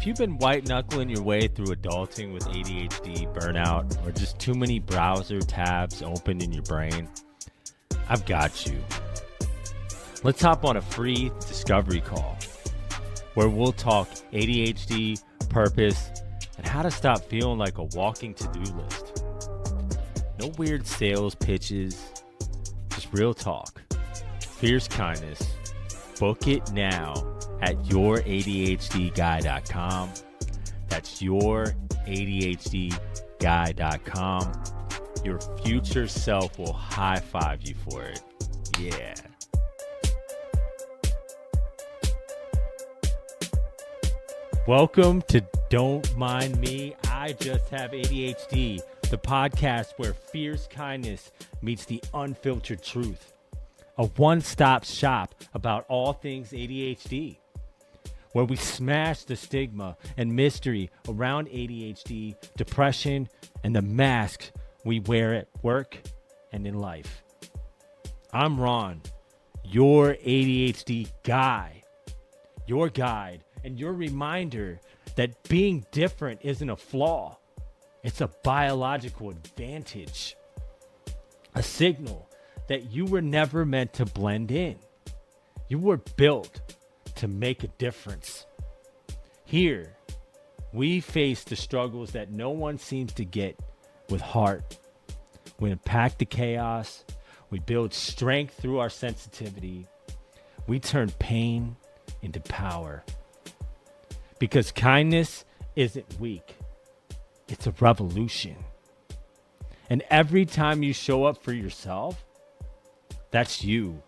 you've been white-knuckling your way through adulting with ADHD, burnout, or just too many browser tabs open in your brain, I've got you. Let's hop on a free discovery call where we'll talk ADHD, purpose, and how to stop feeling like a walking to-do list. No weird sales pitches, just real talk. Fierce kindness. Book it now at youradhdguy.com. That's youradhdguy.com. Your future self will high-five you for it. Yeah. Welcome to Don't Mind Me, I Just Have ADHD, the podcast where fierce kindness meets the unfiltered truth. A one-stop shop about all things ADHD, where we smash the stigma and mystery around ADHD, depression, and the masks we wear at work and in life. I'm Ron, your ADHD guy, your guide, and your reminder that being different isn't a flaw. It's a biological advantage, a signal that you were never meant to blend in. You were built to make a difference. Here, we face the struggles that no one seems to get with heart. We unpack the chaos. We build strength through our sensitivity. We turn pain into power. Because kindness isn't weak. It's a revolution. And every time you show up for yourself, that's you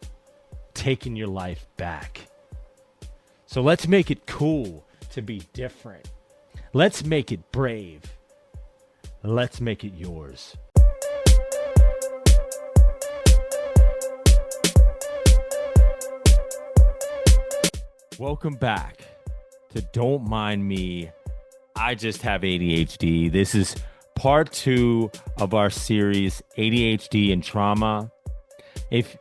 taking your life back. So let's make it cool to be different. Let's make it brave. Let's make it yours. Welcome back to Don't Mind Me, I Just Have ADHD. This is part 2 of our series, ADHD and Trauma. If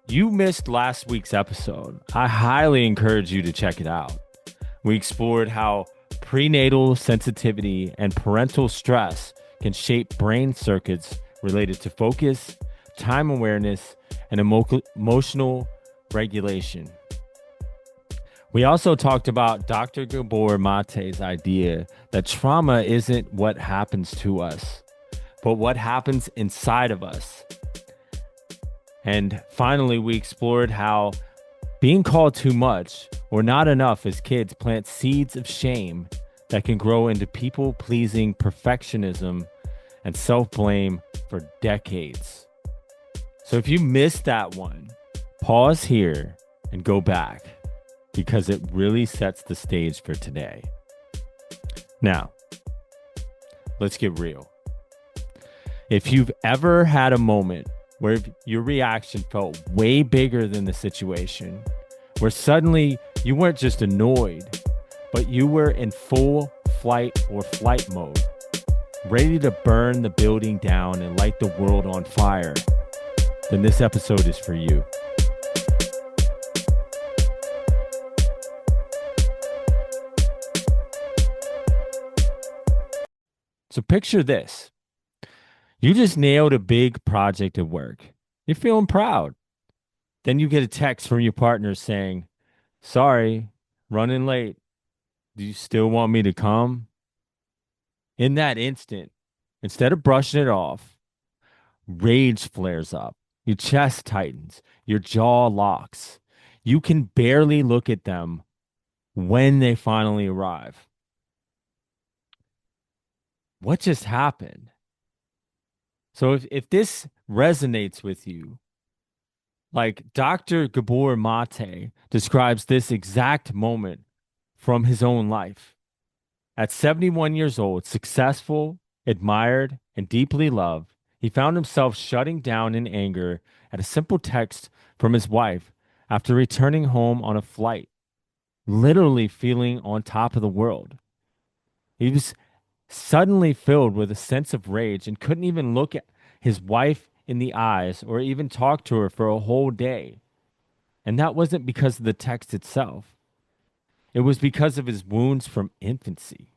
you missed last week's episode, I highly encourage you to check it out. We explored how prenatal sensitivity and parental stress can shape brain circuits related to focus, time awareness, and emotional regulation. We also talked about Dr. Gabor Maté's idea that trauma isn't what happens to us, but what happens inside of us. And finally, we explored how being called too much or not enough as kids plant seeds of shame that can grow into people-pleasing perfectionism and self-blame for decades. So if you missed that one, pause here and go back because it really sets the stage for today. Now, let's get real. If you've ever had a moment where your reaction felt way bigger than the situation, where suddenly you weren't just annoyed, but you were in full flight or flight mode, ready to burn the building down and light the world on fire, then this episode is for you. So picture this. You just nailed a big project at work. You're feeling proud. Then you get a text from your partner saying, "Sorry, running late. Do you still want me to come?" In that instant, instead of brushing it off, rage flares up. Your chest tightens. Your jaw locks. You can barely look at them when they finally arrive. What just happened? So if this resonates with you, like Dr. Gabor Maté describes this exact moment from his own life. At 71 years old, successful, admired, and deeply loved, he found himself shutting down in anger at a simple text from his wife after returning home on a flight, literally feeling on top of the world. He was suddenly filled with a sense of rage and couldn't even look at his wife in the eyes or even talk to her for a whole day. And that wasn't because of the text itself. It was because of his wounds from infancy.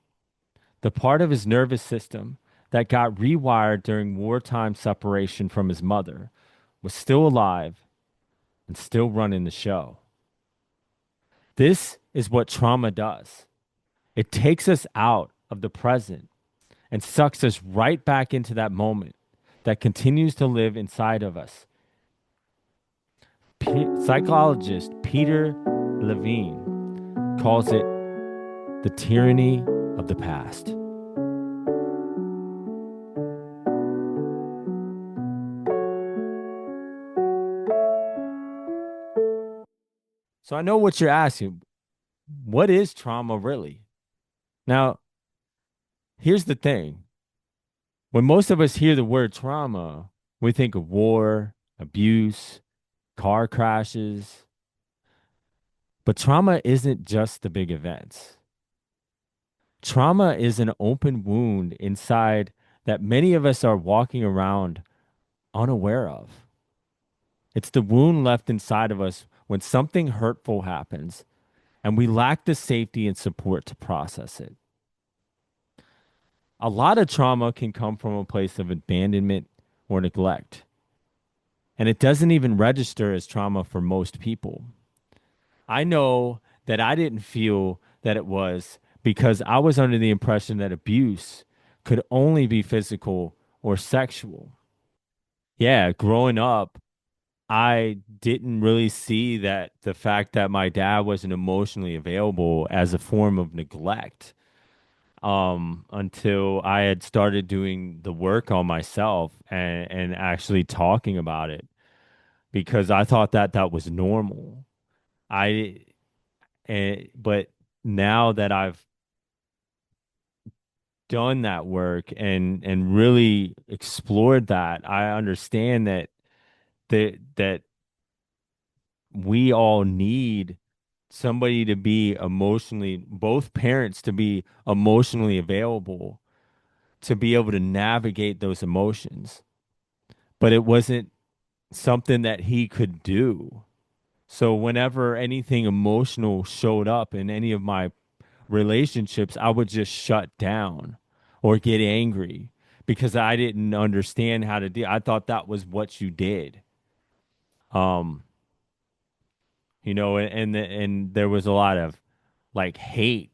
The part of his nervous system that got rewired during wartime separation from his mother was still alive and still running the show. This is what trauma does. It takes us out of the present and sucks us right back into that moment that continues to live inside of us. Psychologist Peter Levine calls it the tyranny of the past. So I know what you're asking. What is trauma really? Now, here's the thing. When most of us hear the word trauma, we think of war, abuse, car crashes. But trauma isn't just the big events. Trauma is an open wound inside that many of us are walking around unaware of. It's the wound left inside of us when something hurtful happens and we lack the safety and support to process it. A lot of trauma can come from a place of abandonment or neglect, and it doesn't even register as trauma for most people. I know that I didn't feel that it was because I was under the impression that abuse could only be physical or sexual. Yeah, growing up, I didn't really see that the fact that my dad wasn't emotionally available as a form of neglect until I had started doing the work on myself and actually talking about it because I thought that that was normal. I but now that I've done that work and really explored that, I understand that that we all need somebody to be emotionally, both parents to be emotionally available to be able to navigate those emotions. But it wasn't something that he could do. So whenever anything emotional showed up in any of my relationships, I would just shut down or get angry because I didn't understand how to deal. I thought that was what you did. Um, and there was a lot of like hate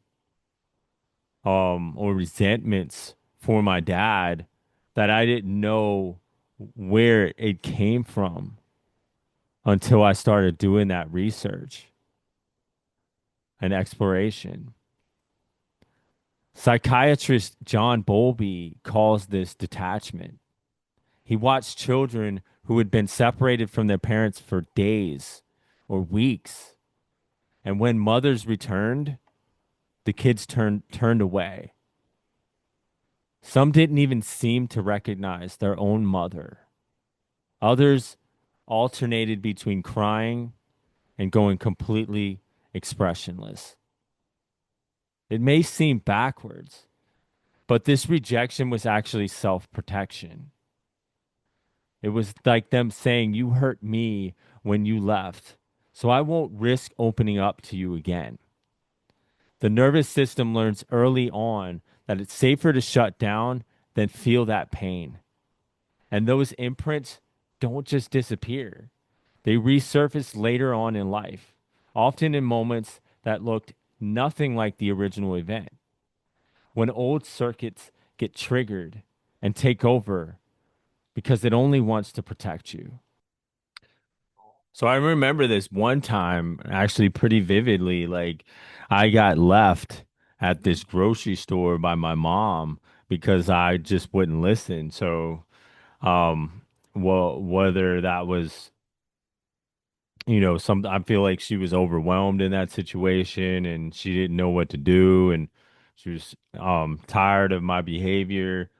or resentments for my dad that I didn't know where it came from until I started doing that research and exploration. Psychiatrist John Bowlby calls this detachment. He watched children who had been separated from their parents for days or weeks. And when mothers returned, the kids turned away. Some didn't even seem to recognize their own mother. Others alternated between crying and going completely expressionless. It may seem backwards, but this rejection was actually self protection. It was like them saying, "You hurt me when you left, so I won't risk opening up to you again." The nervous system learns early on that it's safer to shut down than feel that pain. And those imprints don't just disappear, they resurface later on in life, often in moments that looked nothing like the original event. When old circuits get triggered and take over because it only wants to protect you. So I remember this one time actually pretty vividly. Like I got left at this grocery store by my mom because I just wouldn't listen. So, well, whether that was, some, I feel like she was overwhelmed in that situation and she didn't know what to do and she was tired of my behavior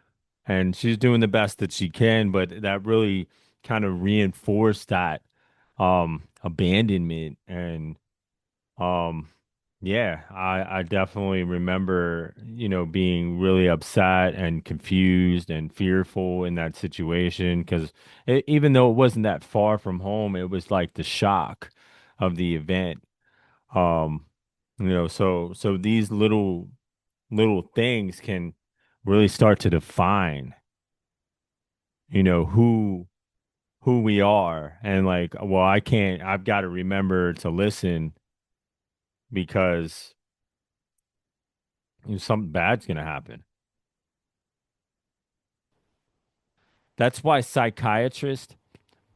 and she's doing the best that she can, but that really kind of reinforced that abandonment and um yeah, I definitely remember, being really upset and confused and fearful in that situation because even though it wasn't that far from home, it was like the shock of the event. Um So these little things can really start to define, who we are. And like, well, I've got to remember to listen because something bad's going to happen. That's why psychiatrist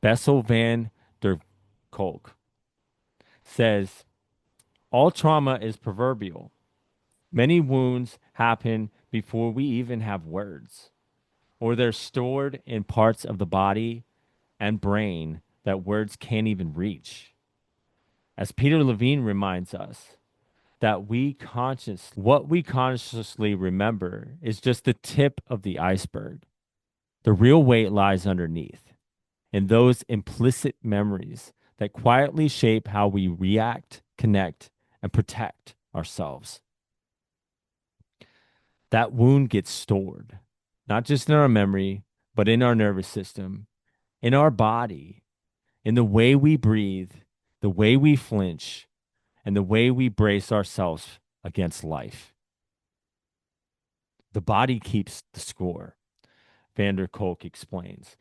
Bessel van der Kolk says all trauma is proverbial. Many wounds happen before we even have words, or they're stored in parts of the body and brain that words can't even reach. As Peter Levine reminds us, that what we consciously remember is just the tip of the iceberg. The real weight lies underneath, in those implicit memories that quietly shape how we react, connect, and protect ourselves. That wound gets stored, not just in our memory, but in our nervous system, in our body, in the way we breathe, the way we flinch, and the way we brace ourselves against life. The body keeps the score, Vander Kolk explains.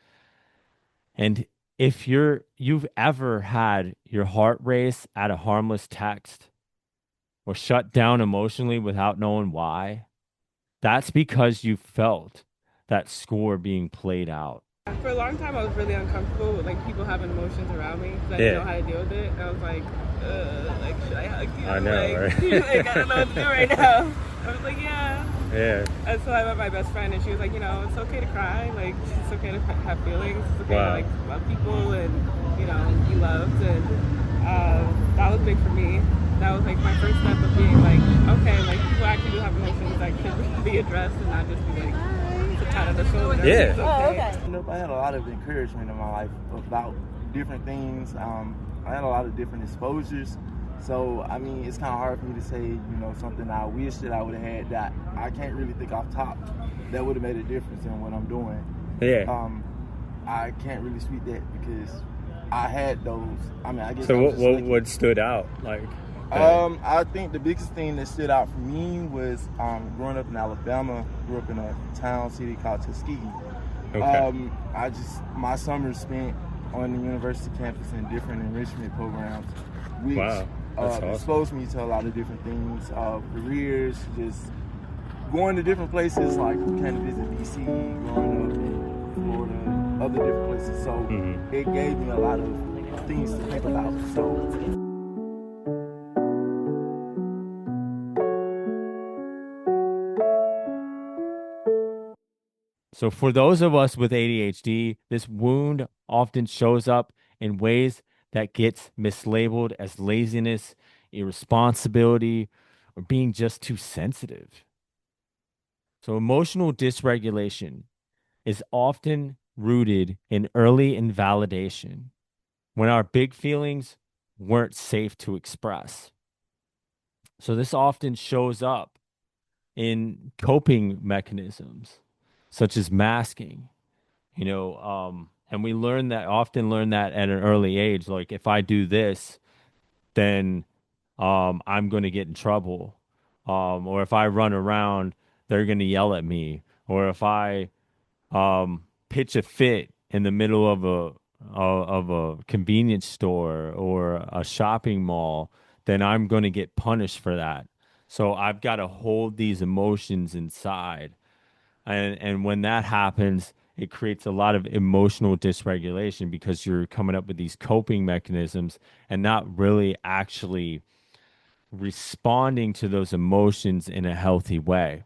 And if you've ever had your heart race at a harmless text or shut down emotionally without knowing why, that's because you felt that score being played out. For a long time, I was really uncomfortable with like people having emotions around me because I didn't know how to deal with it. And I was like, should I hug you? I know, like, right? like, I don't know what to do right now. I was like, yeah. Yeah. And so I met my best friend, and she was like, it's okay to cry. Like, it's okay to have feelings. It's okay to like love people and be loved. And that was big for me. That was like my first step of being like, okay, like people actually do have emotions that can be addressed and not just be like pat on the shoulder. Yeah. Okay. Oh, okay. I had a lot of encouragement in my life about different things. I had a lot of different exposures. So, I mean, it's kind of hard for me to say, something I wish that I would have had that I can't really think off top that would have made a difference in what I'm doing. Yeah. I can't really speak that because I had those. I mean, I guess. So what stood out? Like, I think the biggest thing that stood out for me was growing up in Alabama. Grew up in a city called Tuskegee. okay. My summers spent on the university campus in different enrichment programs, which Wow. That's awesome. exposed me to a lot of different things, careers, just going to different places. Like we came to visit DC, growing up in Florida, other different places. So it gave me a lot of things to think about. So for those of us with ADHD, this wound often shows up in ways that gets mislabeled as laziness, irresponsibility, or being just too sensitive. So emotional dysregulation is often rooted in early invalidation when our big feelings weren't safe to express. So this often shows up in coping mechanisms such as masking, and we often learn that at an early age. Like if I do this, then I'm going to get in trouble. Or if I run around, they're going to yell at me. Or if I pitch a fit in the middle of a convenience store or a shopping mall, then I'm going to get punished for that. So I've got to hold these emotions inside. And when that happens, it creates a lot of emotional dysregulation because you're coming up with these coping mechanisms and not really actually responding to those emotions in a healthy way.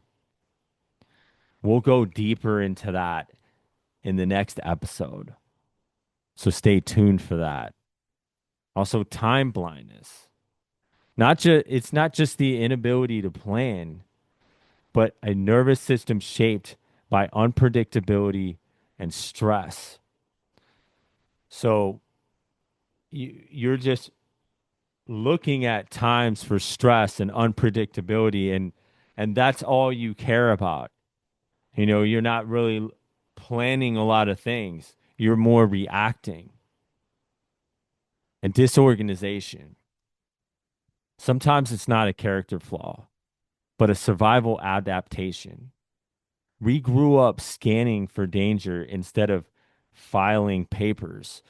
We'll go deeper into that in the next episode. So stay tuned for that. Also, time blindness. It's not just the inability to plan, but a nervous system shaped by unpredictability and stress. So you're just looking at times for stress and unpredictability, and that's all you care about. You're not really planning a lot of things. You're more reacting. And disorganization. Sometimes it's not a character flaw, but a survival adaptation. We grew up scanning for danger instead of filing papers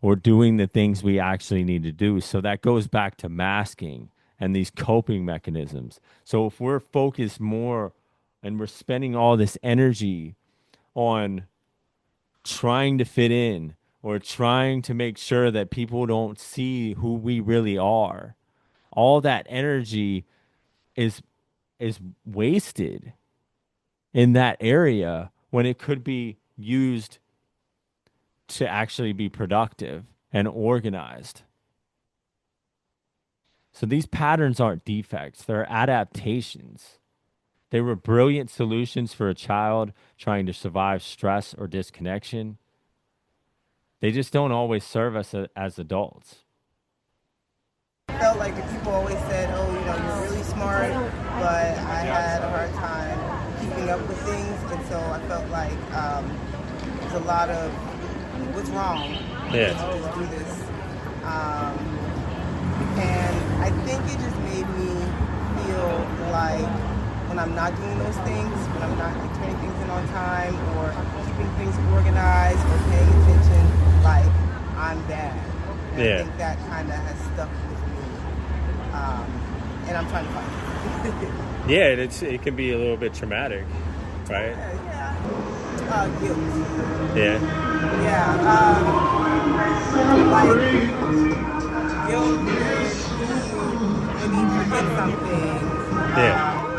or doing the things we actually need to do. So that goes back to masking and these coping mechanisms. So if we're focused more and we're spending all this energy on trying to fit in or trying to make sure that people don't see who we really are, all that energy is is wasted in that area when it could be used to actually be productive and organized. So these patterns aren't defects, they're adaptations. They were brilliant solutions for a child trying to survive stress or disconnection. They just don't always serve us as adults. I felt like the people always said, oh, you're really smart, but I had a hard time keeping up with things, and so I felt like there's a lot of, what's wrong? Yeah. Just do this. And I think it just made me feel like when I'm not doing those things, when I'm not like, turning things in on time or keeping things organized or paying attention, like I'm bad. And I think that kind of has stuck with me. And I'm trying to find it. Yeah, it can be a little bit traumatic, right? Guilt. Yeah. Yeah. Like guilt when you forget something.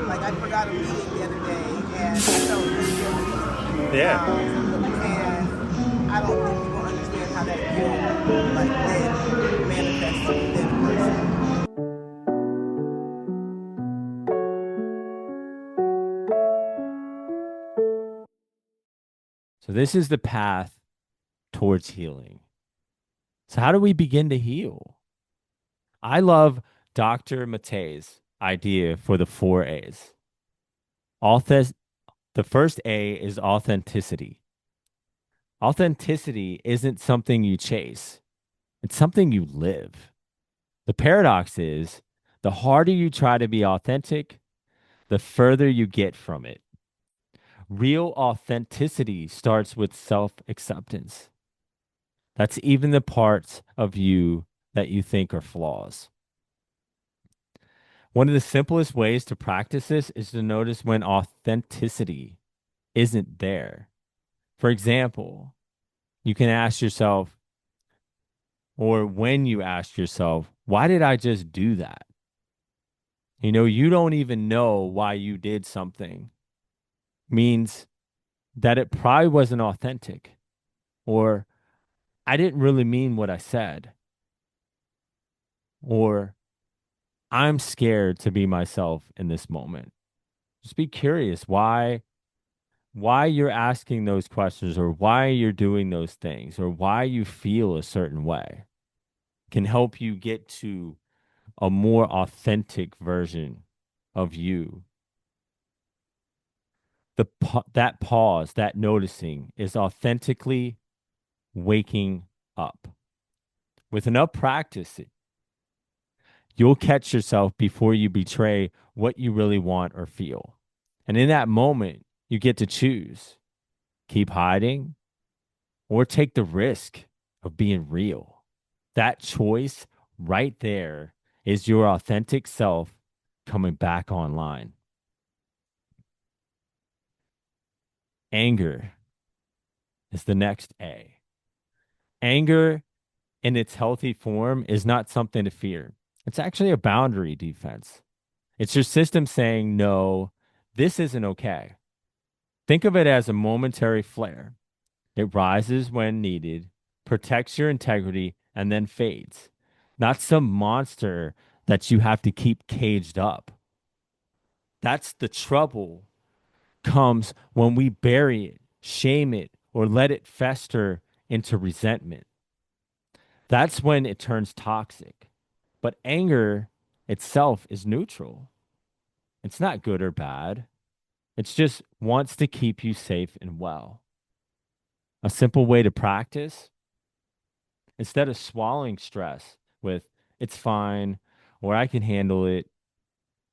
Like I forgot a meeting the other day and I felt really guilty. And I don't think people understand how that guilt like then manifests within a person. So this is the path towards healing. So how do we begin to heal? I love Dr. Maté's idea for the 4 A's. The first A is authenticity. Authenticity isn't something you chase. It's something you live. The paradox is the harder you try to be authentic, the further you get from it. Real authenticity starts with self-acceptance. That's even the parts of you that you think are flaws. One of the simplest ways to practice this is to notice when authenticity isn't there. For example, you can ask yourself, or when you ask yourself, why did I just do that? You don't even know why you did something. Means that it probably wasn't authentic, or I didn't really mean what I said, or I'm scared to be myself in this moment. Just be curious why you're asking those questions or why you're doing those things or why you feel a certain way can help you get to a more authentic version of you. That pause, that noticing is authentically waking up. With enough practice, you'll catch yourself before you betray what you really want or feel. And in that moment, you get to choose. Keep hiding or take the risk of being real. That choice right there is your authentic self coming back online. Anger is the next A. Anger in its healthy form is not something to fear. It's actually a boundary defense. It's your system saying, no, this isn't okay. Think of it as a momentary flare. It rises when needed, protects your integrity, and then fades. Not some monster that you have to keep caged up. That's the trouble comes when we bury it, shame it, or let it fester into resentment. That's when it turns toxic. But anger itself is neutral. It's not good or bad. It just wants to keep you safe and well. A simple way to practice, instead of swallowing stress with, it's fine, or I can handle it.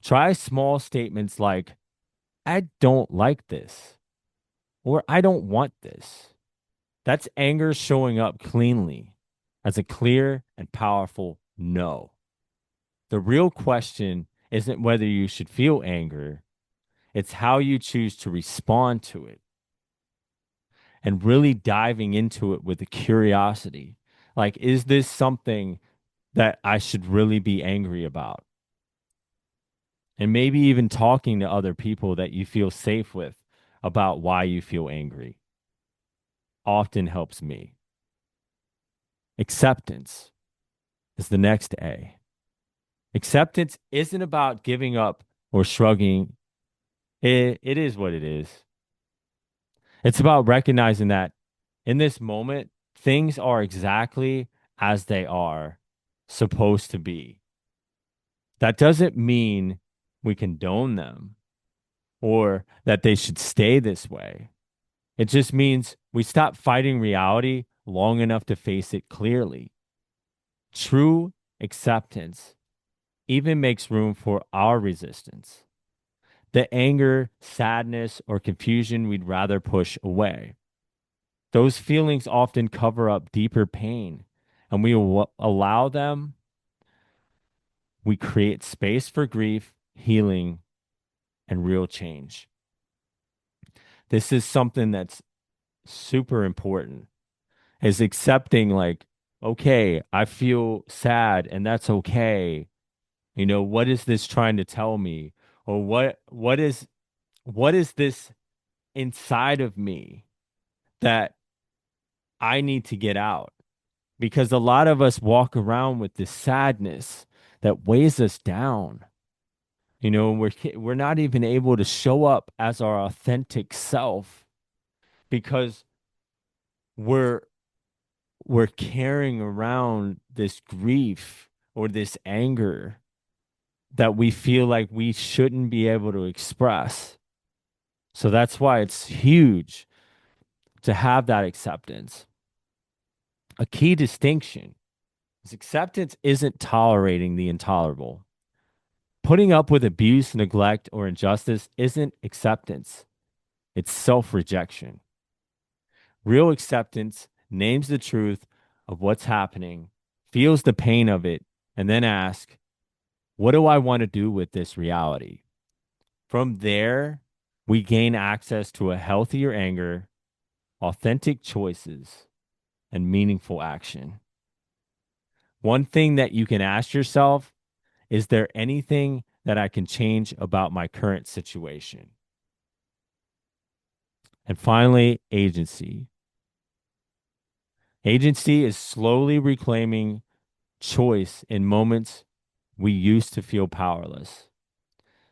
Try small statements like, I don't like this, or I don't want this. That's anger showing up cleanly as a clear and powerful no. The real question isn't whether you should feel anger, it's how you choose to respond to it, and really diving into it with a curiosity. Like, is this something that I should really be angry about? And maybe even talking to other people that you feel safe with about why you feel angry often helps me. Acceptance is the next A. Acceptance isn't about giving up or shrugging. It is what it is. It's about recognizing that in this moment, things are exactly as they are supposed to be. That doesn't mean we condone them or that they should stay this way. It just means we stop fighting reality long enough to face it clearly. True acceptance even makes room for our resistance, the anger, sadness, or confusion we'd rather push away. Those feelings often cover up deeper pain, and allow them, we create space for grief, healing, and real change. This is something that's super important, is accepting, like, okay, I feel sad and that's okay. What is this trying to tell me? Or what is this inside of me that I need to get out? Because a lot of us walk around with this sadness that weighs us down. We're not even able to show up as our authentic self because we're we're carrying around this grief or this anger that we feel like we shouldn't be able to express. So that's why it's huge to have that acceptance. A key distinction is acceptance isn't tolerating the intolerable. Putting up with abuse, neglect, or injustice isn't acceptance, it's self rejection. Real acceptance names the truth of what's happening, feels the pain of it, and then asks, what do I want to do with this reality? From there, we gain access to a healthier anger, authentic choices, and meaningful action. One thing that you can ask yourself, is there anything that I can change about my current situation? And finally, agency. Agency is slowly reclaiming choice in moments we used to feel powerless.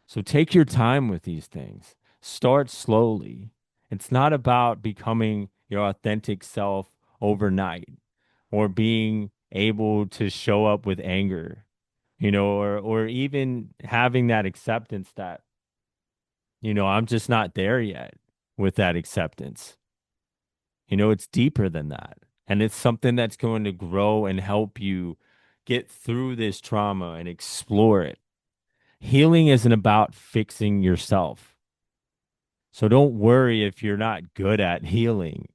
So take your time with these things. Start slowly. It's not about becoming your authentic self overnight or being able to show up with anger, or even having that acceptance that, I'm just not there yet with that acceptance. It's deeper than that. And it's something that's going to grow and help you get through this trauma and explore it. Healing isn't about fixing yourself. So don't worry if you're not good at healing,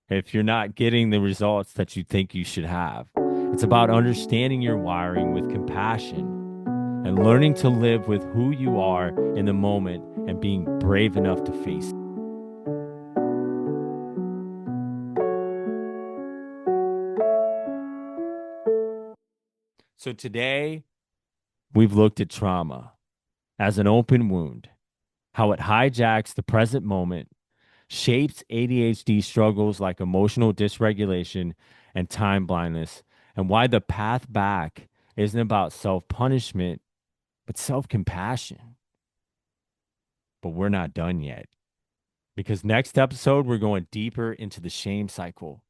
if you're not getting the results that you think you should have. It's about understanding your wiring with compassion and learning to live with who you are in the moment and being brave enough to face it. So today, we've looked at trauma as an open wound, how it hijacks the present moment, shapes ADHD struggles like emotional dysregulation and time blindness, and why the path back isn't about self-punishment, but self-compassion. But we're not done yet, because next episode, we're going deeper into the shame cycle,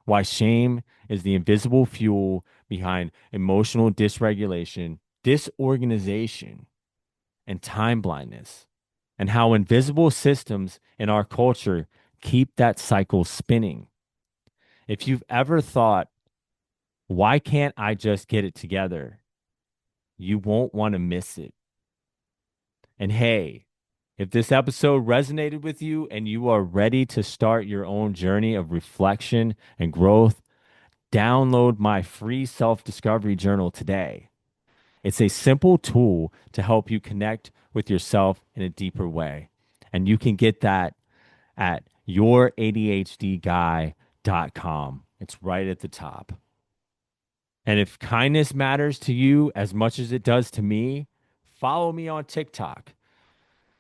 why shame is the invisible fuel behind emotional dysregulation, disorganization, and time blindness, and how invisible systems in our culture keep that cycle spinning. If you've ever thought, why can't I just get it together? You won't want to miss it. And hey, if this episode resonated with you and you are ready to start your own journey of reflection and growth, download my free self-discovery journal today. It's a simple tool to help you connect with yourself in a deeper way. And you can get that at youradhdguy.com. It's right at the top. And if kindness matters to you as much as it does to me, follow me on TikTok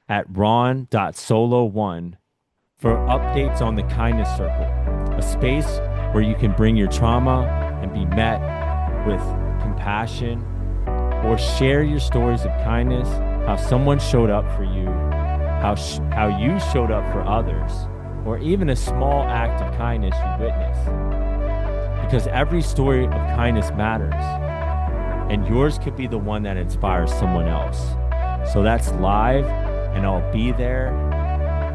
at ron.solo1 for updates on the Kindness Circle, a space where you can bring your trauma and be met with compassion, or share your stories of kindness, how someone showed up for you, how you showed up for others, or even a small act of kindness you witnessed. Because every story of kindness matters, and yours could be the one that inspires someone else. So that's live, and I'll be there.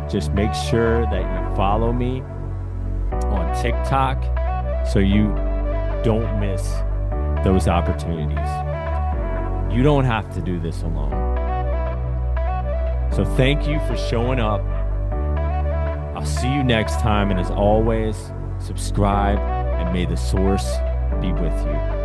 Just make sure that you follow me on TikTok so you don't miss those opportunities. You don't have to do this alone. So thank you for showing up. I'll see you next time, and as always, subscribe, and may the source be with you.